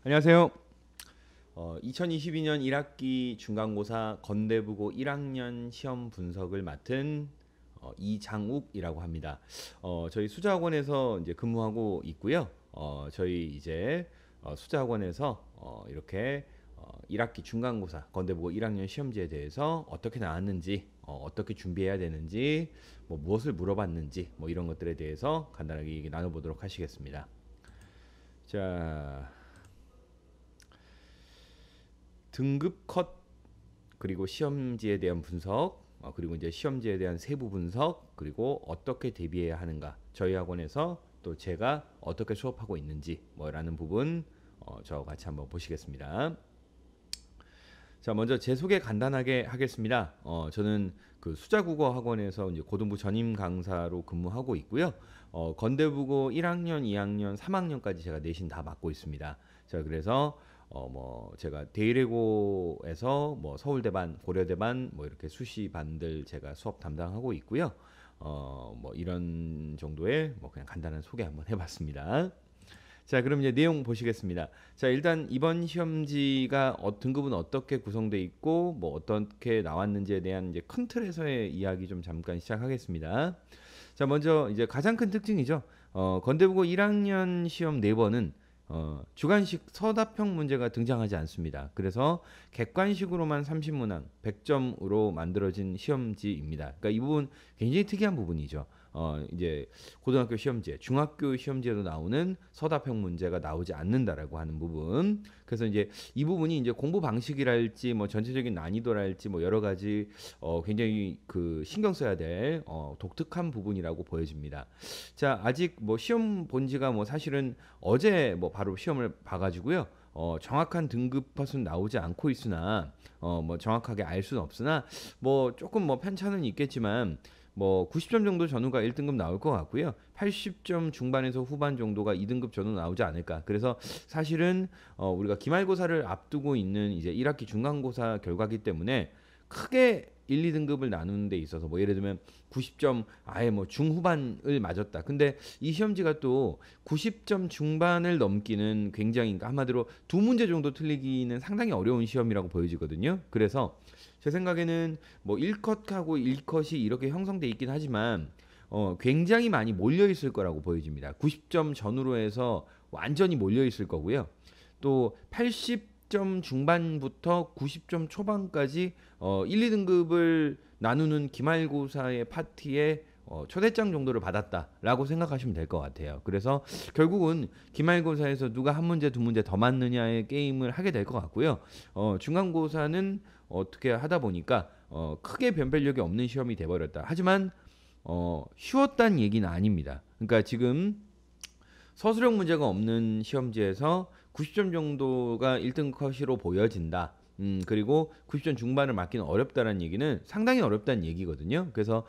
안녕하세요. 2022년 1학기 중간고사 건대부고 1학년 시험 분석을 맡은 이장욱이라고 합니다. 저희 수자학원에서 이제 근무하고 있고요. 저희 이제 수자학원에서 이렇게 1학기 중간고사 건대부고 1학년 시험지에 대해서 어떻게 나왔는지, 어떻게 준비해야 되는지, 뭐 무엇을 물어봤는지, 뭐 이런 것들에 대해서 간단하게 얘기 나눠보도록 하시겠습니다. 자, 등급 컷 그리고 시험지에 대한 분석 그리고 이제 시험지에 대한 세부 분석 그리고 어떻게 대비해야 하는가 저희 학원에서 또 제가 어떻게 수업하고 있는지 뭐라는 부분 저와 같이 한번 보시겠습니다. 자, 먼저 제 소개 간단하게 하겠습니다. 저는 그 수자국어 학원에서 이제 고등부 전임 강사로 근무하고 있고요. 건대부고 1학년, 2학년, 3학년까지 제가 내신 다 맡고 있습니다. 자, 그래서 뭐 제가 대일외고에서 뭐 서울대반, 고려대반 뭐 이렇게 수시반들 제가 수업 담당하고 있고요. 뭐 이런 정도의 뭐 그냥 간단한 소개 한번 해봤습니다. 자, 그럼 이제 내용 보시겠습니다. 자, 일단 이번 시험지가 등급은 어떻게 구성되어 있고 뭐 어떻게 나왔는지에 대한 이제 큰 틀에서의 이야기 좀 잠깐 시작하겠습니다. 자, 먼저 이제 가장 큰 특징이죠. 건대부고 1학년 시험 4번은 주관식 서답형 문제가 등장하지 않습니다. 그래서 객관식으로만 30문항 100점으로 만들어진 시험지입니다. 그러니까 이 부분 굉장히 특이한 부분이죠. 이제 고등학교 시험지에, 중학교 시험지에도 나오는 서답형 문제가 나오지 않는다라고 하는 부분. 그래서 이제 이 부분이 이제 공부 방식이랄지 뭐 전체적인 난이도랄지 뭐 여러 가지 굉장히 그 신경 써야 될 독특한 부분이라고 보여집니다. 자, 아직 뭐 시험 본 지가 뭐 사실은 어제 뭐 바로 시험을 봐가지고요. 정확한 등급 컷은 나오지 않고 있으나 뭐 정확하게 알 수는 없으나 뭐 조금 뭐 편차는 있겠지만 뭐 90점 정도 전후가 1등급 나올 것 같고요. 80점 중반에서 후반 정도가 2등급 전후 나오지 않을까. 그래서 사실은 우리가 기말고사를 앞두고 있는 이제 1학기 중간고사 결과기 때문에 크게 1, 2등급을 나누는 데 있어서 뭐 예를 들면 90점 아예 뭐 중후반을 맞았다. 근데 이 시험지가 또 90점 중반을 넘기는 굉장히 그러니까 한마디로 두 문제 정도 틀리기는 상당히 어려운 시험이라고 보여지거든요. 그래서 제 생각에는 뭐 1컷하고 1컷이 이렇게 형성돼 있긴 하지만 굉장히 많이 몰려 있을 거라고 보여집니다. 90점 전후로 해서 완전히 몰려 있을 거고요. 또 80점 중반부터 90점 초반까지 1, 2등급을 나누는 기말고사의 파티에 초대장 정도를 받았다라고 생각하시면 될 것 같아요. 그래서 결국은 기말고사에서 누가 한 문제 두 문제 더 맞느냐의 게임을 하게 될 것 같고요. 중간고사는 어떻게 하다 보니까 크게 변별력이 없는 시험이 돼버렸다. 하지만 쉬웠다는 얘기는 아닙니다. 그러니까 지금 서술형 문제가 없는 시험지에서 90점 정도가 1등 컷으로 보여진다. 그리고 90점 중반을 맞기는 어렵다는 얘기는 상당히 어렵다는 얘기거든요. 그래서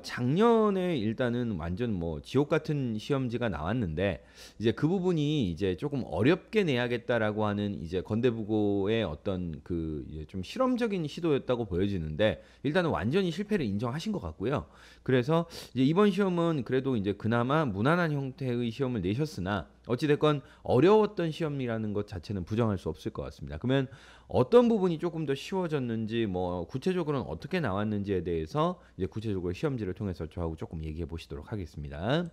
작년에 일단은 완전 뭐 지옥 같은 시험지가 나왔는데 이제 그 부분이 이제 조금 어렵게 내야겠다라고 하는 이제 건대부고의 어떤 그 이제 좀 실험적인 시도였다고 보여지는데 일단은 완전히 실패를 인정하신 것 같고요. 그래서 이제 이번 시험은 그래도 이제 그나마 무난한 형태의 시험을 내셨으나 어찌됐건 어려웠던 시험이라는 것 자체는 부정할 수 없을 것 같습니다. 그러면 어떤 부분이 조금 더 쉬워졌는지 뭐 구체적으로는 어떻게 나왔는지에 대해서 이제 구체적으로 시험지를 통해서 저하고 조금 얘기해 보시도록 하겠습니다.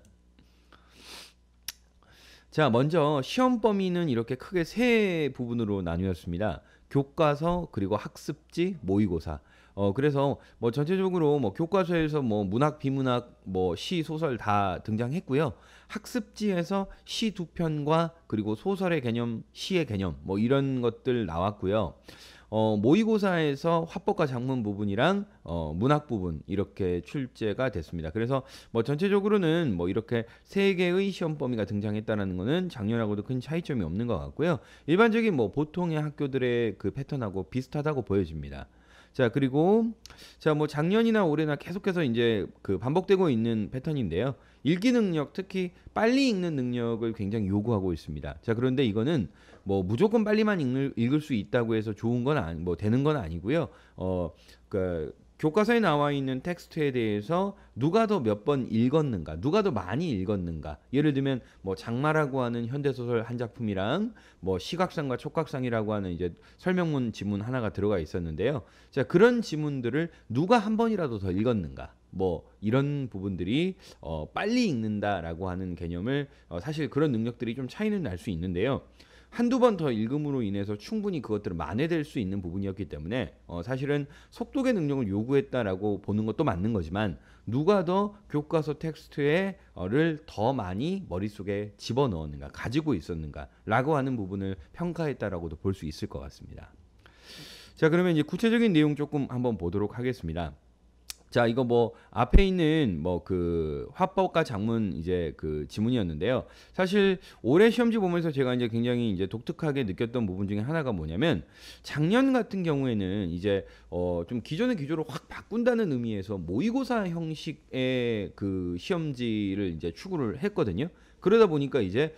자, 먼저 시험 범위는 이렇게 크게 세 부분으로 나뉘었습니다. 교과서, 그리고 학습지, 모의고사. 그래서 뭐 전체적으로 뭐 교과서에서 뭐 문학, 비문학, 뭐 시, 소설 다 등장했고요. 학습지에서 시 두 편과 그리고 소설의 개념, 시의 개념 뭐 이런 것들 나왔고요. 모의고사에서 화법과 작문 부분이랑 문학 부분 이렇게 출제가 됐습니다. 그래서 뭐 전체적으로는 뭐 이렇게 세 개의 시험 범위가 등장했다는 것은 작년하고도 큰 차이점이 없는 것 같고요. 일반적인 뭐 보통의 학교들의 그 패턴하고 비슷하다고 보여집니다. 자, 그리고 자, 뭐 작년이나 올해나 계속해서 이제 그 반복되고 있는 패턴인데요. 읽기 능력, 특히 빨리 읽는 능력을 굉장히 요구하고 있습니다. 자, 그런데 이거는 뭐 무조건 빨리만 읽을 수 있다고 해서 좋은 건 뭐 되는 건 아니고요. 그 교과서에 나와 있는 텍스트에 대해서 누가 더 몇 번 읽었는가, 누가 더 많이 읽었는가. 예를 들면 뭐 장마라고 하는 현대소설 한 작품이랑 뭐 시각상과 촉각상이라고 하는 이제 설명문 지문 하나가 들어가 있었는데요. 자, 그런 지문들을 누가 한 번이라도 더 읽었는가. 뭐 이런 부분들이 빨리 읽는다라고 하는 개념을 사실 그런 능력들이 좀 차이는 날 수 있는데요. 한두 번 더 읽음으로 인해서 충분히 그것들을 만회될 수 있는 부분이었기 때문에 사실은 속독의 능력을 요구했다라고 보는 것도 맞는 거지만 누가 더 교과서 텍스트를 더 많이 머릿속에 집어넣었는가, 가지고 있었는가라고 하는 부분을 평가했다라고도 볼 수 있을 것 같습니다. 자, 그러면 이제 구체적인 내용 조금 한번 보도록 하겠습니다. 자, 이거 뭐 앞에 있는 뭐 그 화법과 작문 이제 그 지문이었는데요. 사실 올해 시험지 보면서 제가 이제 굉장히 이제 독특하게 느꼈던 부분 중에 하나가 뭐냐면 작년 같은 경우에는 이제 좀 기존의 기조를 확 바꾼다는 의미에서 모의고사 형식의 그 시험지를 이제 추구를 했거든요. 그러다 보니까 이제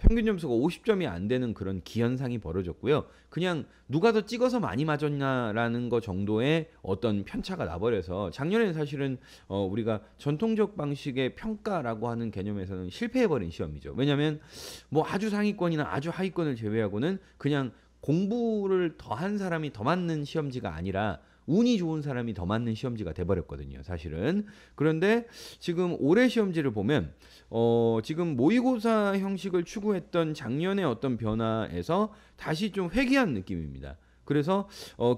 평균 점수가 50점이 안 되는 그런 기현상이 벌어졌고요. 그냥 누가 더 찍어서 많이 맞았냐라는 거 정도의 어떤 편차가 나버려서 작년에는 사실은 우리가 전통적 방식의 평가라고 하는 개념에서는 실패해버린 시험이죠. 왜냐하면 뭐 아주 상위권이나 아주 하위권을 제외하고는 그냥 공부를 더 한 사람이 더 맞는 시험지가 아니라 운이 좋은 사람이 더 맞는 시험지가 돼버렸거든요, 사실은. 그런데 지금 올해 시험지를 보면 지금 모의고사 형식을 추구했던 작년의 어떤 변화에서 다시 좀 회귀한 느낌입니다. 그래서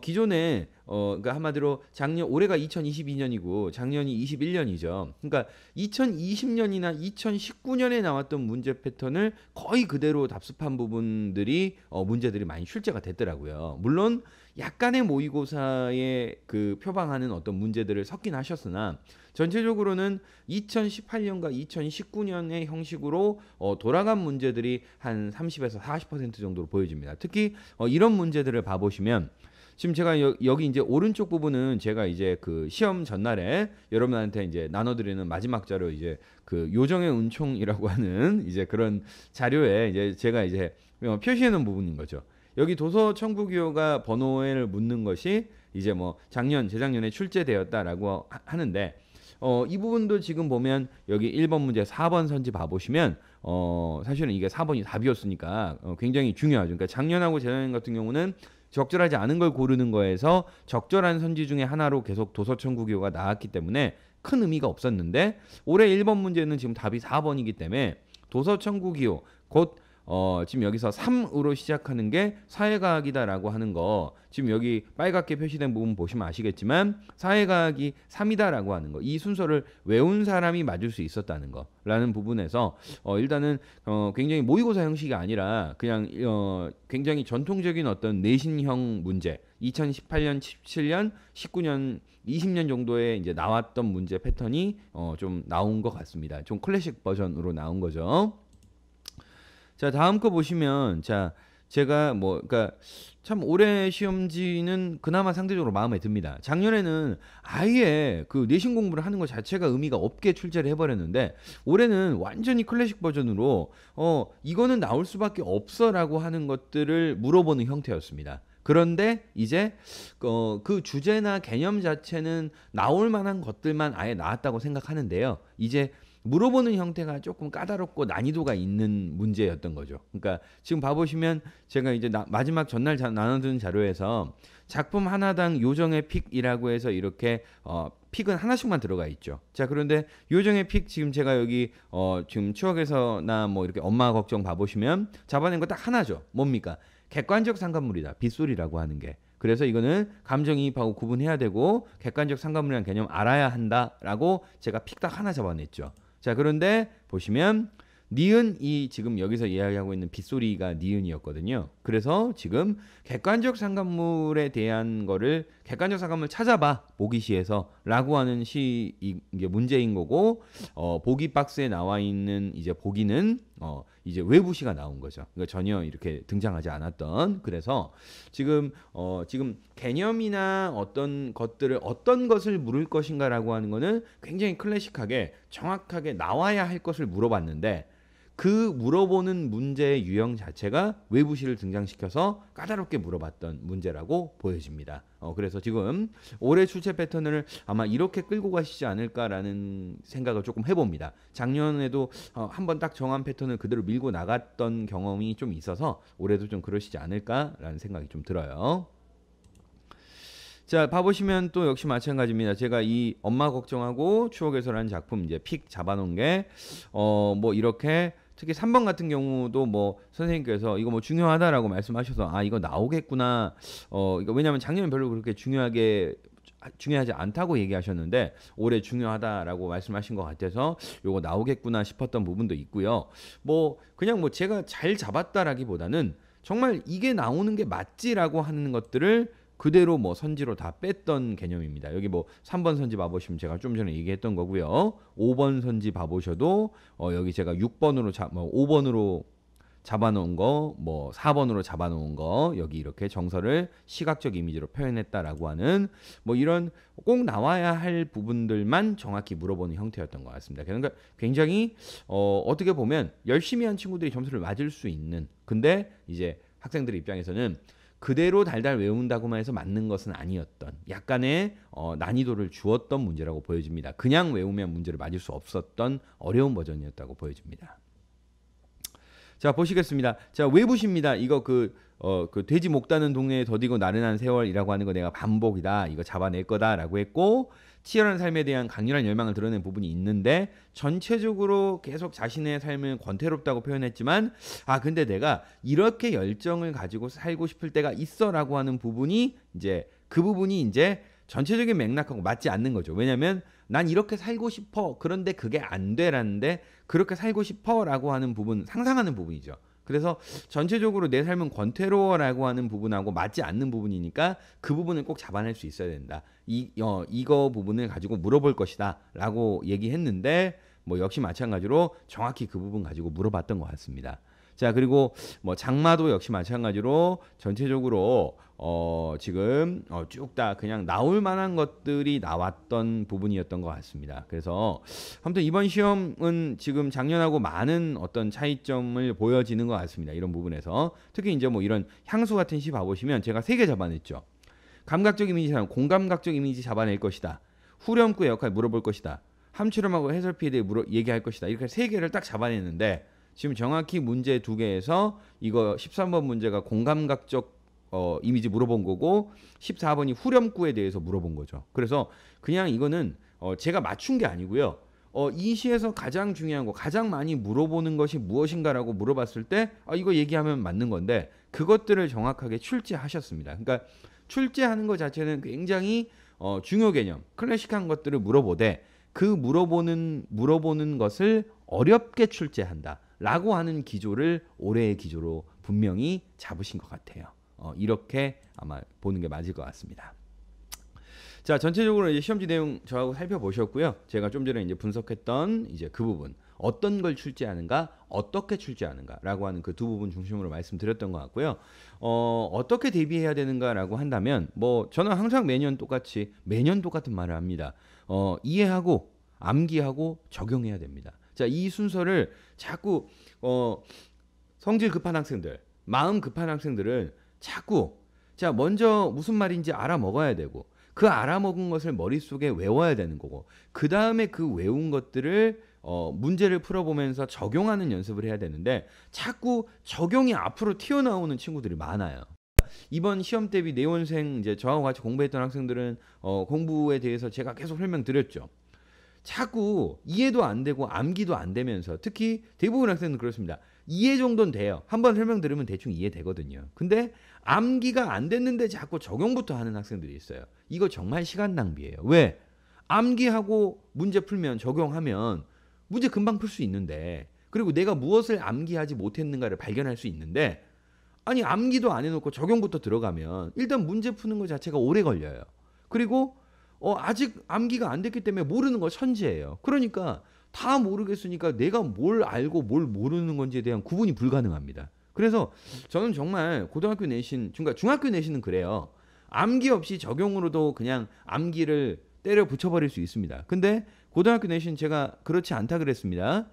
기존에 그러니까 한마디로 올해가 2022년이고 작년이 21년이죠. 그러니까 2020년이나 2019년에 나왔던 문제 패턴을 거의 그대로 답습한 부분들이 문제들이 많이 출제가 됐더라고요. 물론 약간의 모의고사에 그 표방하는 어떤 문제들을 섞긴 하셨으나 전체적으로는 2018년과 2019년의 형식으로 돌아간 문제들이 한 30에서 40% 정도로 보여집니다. 특히 이런 문제들을 봐보시면 지금 제가 여기 이제 오른쪽 부분은 제가 이제 그 시험 전날에 여러분한테 이제 나눠드리는 마지막 자료 이제 그 요정의 은총이라고 하는 이제 그런 자료에 이제 제가 이제 표시해 놓은 부분인 거죠. 여기 도서 청구 기호가 번호를 묻는 것이 이제 뭐 재작년에 출제되었다라고 하는데 이 부분도 지금 보면 여기 1번 문제 4번 선지 봐보시면 사실은 이게 4번이 답이었으니까 굉장히 중요하죠. 그러니까 작년하고 재작년 같은 경우는 적절하지 않은 걸 고르는 거에서 적절한 선지 중에 하나로 계속 도서 청구 기호가 나왔기 때문에 큰 의미가 없었는데 올해 1번 문제는 지금 답이 4번이기 때문에 도서 청구 기호 곧 지금 여기서 3으로 시작하는 게 사회과학이다라고 하는 거 지금 여기 빨갛게 표시된 부분 보시면 아시겠지만 사회과학이 3이다라고 하는 거 이 순서를 외운 사람이 맞을 수 있었다는 거라는 부분에서 일단은 굉장히 모의고사 형식이 아니라 그냥 굉장히 전통적인 어떤 내신형 문제 2018년, 17년, 19년 20년 정도에 이제 나왔던 문제 패턴이 좀 나온 것 같습니다. 좀 클래식 버전으로 나온 거죠. 자, 다음 거 보시면 자 제가 그러니까 참 올해 시험지는 그나마 상대적으로 마음에 듭니다. 작년에는 아예 그 내신 공부를 하는 것 자체가 의미가 없게 출제를 해버렸는데 올해는 완전히 클래식 버전으로 이거는 나올 수밖에 없어라고 하는 것들을 물어보는 형태였습니다. 그런데 이제 그 주제나 개념 자체는 나올 만한 것들만 아예 나왔다고 생각하는데요. 이제 물어보는 형태가 조금 까다롭고 난이도가 있는 문제였던 거죠. 그러니까 지금 봐보시면 제가 이제 마지막 전날 나눠준 자료에서 작품 하나당 요정의 픽이라고 해서 이렇게 픽은 하나씩만 들어가 있죠. 자, 그런데 요정의 픽 지금 제가 여기 지금 추억에서나 뭐 이렇게 엄마 걱정 봐보시면 잡아낸 거 딱 하나죠. 뭡니까? 객관적 상관물이다. 빗소리라고 하는 게. 그래서 이거는 감정이입하고 구분해야 되고 객관적 상관물이라는 개념 알아야 한다라고 제가 픽 딱 하나 잡아냈죠. 자, 그런데 보시면 니은이 지금 여기서 이야기하고 있는 빗소리가 니은이었거든요. 그래서 지금 객관적 상관물에 대한 거를 객관적 상관물 찾아봐 보기시에서 라고 하는 이게 문제인 거고 보기 박스에 나와 있는 이제 보기는 이제 외부시가 나온 거죠. 그러니까 전혀 이렇게 등장하지 않았던. 그래서 지금 개념이나 어떤 것을 물을 것인가라고 하는 거는 굉장히 클래식하게 정확하게 나와야 할 것을 물어봤는데 그 물어보는 문제의 유형 자체가 외부시를 등장시켜서 까다롭게 물어봤던 문제라고 보여집니다. 그래서 지금 올해 출제 패턴을 아마 이렇게 끌고 가시지 않을까라는 생각을 조금 해봅니다. 작년에도 한번 딱 정한 패턴을 그대로 밀고 나갔던 경험이 좀 있어서 올해도 좀 그러시지 않을까라는 생각이 좀 들어요. 자, 봐보시면 또 역시 마찬가지입니다. 제가 이 엄마 걱정하고 추억에서라는 작품 이제 픽 잡아놓은 게 뭐 이렇게 특히 3번 같은 경우도 뭐 선생님께서 이거 뭐 중요하다라고 말씀하셔서 아 이거 나오겠구나. 이거 왜냐면 작년에 별로 그렇게 중요하지 않다고 얘기하셨는데 올해 중요하다라고 말씀하신 것 같아서 요거 나오겠구나 싶었던 부분도 있고요. 뭐 그냥 뭐 제가 잘 잡았다라기보다는 정말 이게 나오는 게 맞지라고 하는 것들을 그대로 뭐 선지로 다 뺐던 개념입니다. 여기 뭐 3번 선지 봐보시면 제가 좀 전에 얘기했던 거고요. 5번 선지 봐보셔도 여기 제가 6번으로 5번으로 잡아놓은 거, 뭐 4번으로 잡아놓은 거 여기 이렇게 정서를 시각적 이미지로 표현했다라고 하는 뭐 이런 꼭 나와야 할 부분들만 정확히 물어보는 형태였던 것 같습니다. 그러니까 굉장히 어떻게 보면 열심히 한 친구들이 점수를 맞을 수 있는 근데 이제 학생들 입장에서는 그대로 달달 외운다고만 해서 맞는 것은 아니었던 약간의 난이도를 주었던 문제라고 보여집니다. 그냥 외우면 문제를 맞을 수 없었던 어려운 버전이었다고 보여집니다. 자 보시겠습니다. 자 외부시입니다. 이거 그 돼지 목 따는 동네에 더디고 나른한 세월이라고 하는 거 내가 반복이다. 이거 잡아낼 거다라고 했고 치열한 삶에 대한 강렬한 열망을 드러낸 부분이 있는데 전체적으로 계속 자신의 삶을 권태롭다고 표현했지만 근데 내가 이렇게 열정을 가지고 살고 싶을 때가 있어라고 하는 부분이 이제 그 부분이 이제 전체적인 맥락하고 맞지 않는 거죠. 왜냐하면 난 이렇게 살고 싶어. 그런데 그게 안 돼라는데 그렇게 살고 싶어라고 하는 부분 상상하는 부분이죠. 그래서 전체적으로 내 삶은 권태로워라고 하는 부분하고 맞지 않는 부분이니까 그 부분을 꼭 잡아낼 수 있어야 된다. 이거 부분을 가지고 물어볼 것이다 라고 얘기했는데 뭐 역시 마찬가지로 정확히 그 부분 가지고 물어봤던 것 같습니다. 자 그리고 뭐 장마도 역시 마찬가지로 전체적으로 지금 쭉 다 그냥 나올 만한 것들이 나왔던 부분이었던 것 같습니다. 그래서 아무튼 이번 시험은 지금 작년하고 많은 어떤 차이점을 보여지는 것 같습니다. 이런 부분에서 특히 이제 뭐 이런 향수 같은 시 봐보시면 제가 3개 잡아냈죠. 감각적 이미지, 공감각적 이미지 잡아낼 것이다. 후렴구의 역할 물어볼 것이다. 함추렴하고 해설피에 대해 얘기할 것이다. 이렇게 3개를 딱 잡아냈는데 지금 정확히 문제 2개에서 이거 13번 문제가 공감각적 이미지 물어본 거고 14번이 후렴구에 대해서 물어본 거죠. 그래서 그냥 이거는 제가 맞춘 게 아니고요. 이 시에서 가장 중요한 거 가장 많이 물어보는 것이 무엇인가라고 물어봤을 때 이거 얘기하면 맞는 건데 그것들을 정확하게 출제하셨습니다. 그러니까 출제하는 것 자체는 굉장히 중요 개념 클래식한 것들을 물어보되 그 물어보는 것을 어렵게 출제한다 라고 하는 기조를 올해의 기조로 분명히 잡으신 것 같아요. 이렇게 아마 보는 게 맞을 것 같습니다. 자, 전체적으로 이제 시험지 내용 저하고 살펴보셨고요. 제가 좀 전에 이제 분석했던 이제 그 부분 어떤 걸 출제하는가, 어떻게 출제하는가라고 하는 그 두 부분 중심으로 말씀드렸던 것 같고요. 어떻게 대비해야 되는가라고 한다면 뭐 저는 항상 매년 똑같은 말을 합니다. 이해하고 암기하고 적용해야 됩니다. 자, 이 순서를 자꾸 성질 급한 학생들, 마음 급한 학생들은 자꾸 자 먼저 무슨 말인지 알아먹어야 되고 그 알아먹은 것을 머릿속에 외워야 되는 거고 그 다음에 그 외운 것들을 문제를 풀어보면서 적용하는 연습을 해야 되는데 자꾸 적용이 앞으로 튀어나오는 친구들이 많아요. 이번 시험 대비 내원생 이제 저하고 같이 공부했던 학생들은 공부에 대해서 제가 계속 설명드렸죠. 자꾸 이해도 안 되고 암기도 안 되면서 특히 대부분 학생은 그렇습니다. 이해 정도는 돼요. 한번 설명 들으면 대충 이해되거든요. 근데 암기가 안 됐는데 자꾸 적용부터 하는 학생들이 있어요. 이거 정말 시간 낭비예요. 왜? 암기하고 문제 풀면 적용하면 문제 금방 풀 수 있는데 그리고 내가 무엇을 암기하지 못했는가를 발견할 수 있는데 아니 암기도 안 해놓고 적용부터 들어가면 일단 문제 푸는 것 자체가 오래 걸려요. 그리고 아직 암기가 안 됐기 때문에 모르는 거 천지예요. 그러니까 다 모르겠으니까 내가 뭘 알고 뭘 모르는 건지에 대한 구분이 불가능합니다. 그래서 저는 정말 고등학교 내신, 중학교 내신은 그래요. 암기 없이 적용으로도 그냥 암기를 때려 붙여버릴 수 있습니다. 근데 고등학교 내신 제가 그렇지 않다 그랬습니다.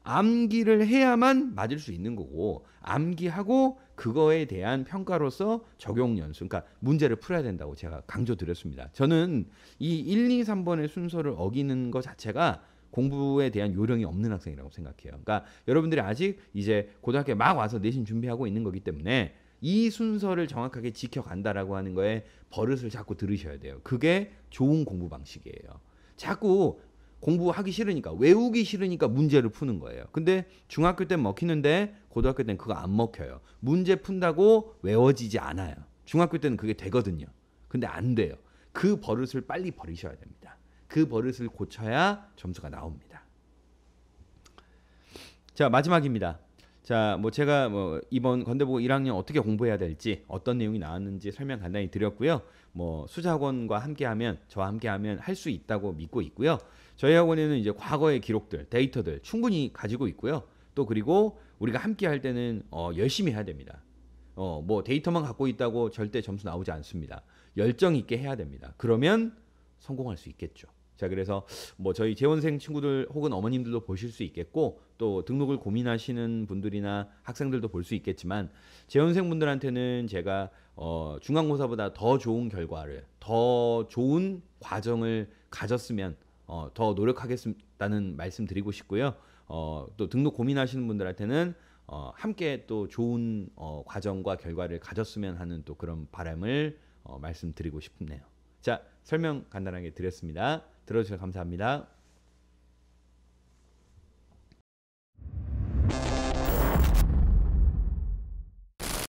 암기를 해야만 맞을 수 있는 거고 암기하고 그거에 대한 평가로서 적용 연수 그러니까 문제를 풀어야 된다고 제가 강조드렸습니다. 저는 이 1, 2, 3번의 순서를 어기는 것 자체가 공부에 대한 요령이 없는 학생이라고 생각해요. 그러니까 여러분들이 아직 이제 고등학교에 막 와서 내신 준비하고 있는 거기 때문에 이 순서를 정확하게 지켜간다라고 하는 거에 버릇을 자꾸 들으셔야 돼요. 그게 좋은 공부 방식이에요. 자꾸 공부하기 싫으니까 외우기 싫으니까 문제를 푸는 거예요. 근데 중학교 때 먹히는데 고등학교 때는 그거 안 먹혀요. 문제 푼다고 외워지지 않아요. 중학교 때는 그게 되거든요. 근데 안 돼요. 그 버릇을 빨리 버리셔야 됩니다. 그 버릇을 고쳐야 점수가 나옵니다. 자, 마지막입니다. 자, 뭐 제가 뭐 이번 건대보고 1학년 어떻게 공부해야 될지 어떤 내용이 나왔는지 설명 간단히 드렸고요. 뭐 수자학원과 함께하면 저와 함께하면 할 수 있다고 믿고 있고요. 저희 학원에는 이제 과거의 기록들, 데이터들 충분히 가지고 있고요. 또 그리고 우리가 함께 할 때는 열심히 해야 됩니다. 뭐 데이터만 갖고 있다고 절대 점수 나오지 않습니다. 열정 있게 해야 됩니다. 그러면 성공할 수 있겠죠. 자, 그래서 뭐 저희 재원생 친구들 혹은 어머님들도 보실 수 있겠고 또 등록을 고민하시는 분들이나 학생들도 볼 수 있겠지만 재원생 분들한테는 제가 중간고사보다 더 좋은 결과를 더 좋은 과정을 가졌으면 더 노력하겠다는 말씀 드리고 싶고요. 또 등록 고민하시는 분들한테는 함께 또 좋은 과정과 결과를 가졌으면 하는 또 그런 바람을 말씀드리고 싶네요. 자, 설명 간단하게 드렸습니다. 들어주셔서 감사합니다.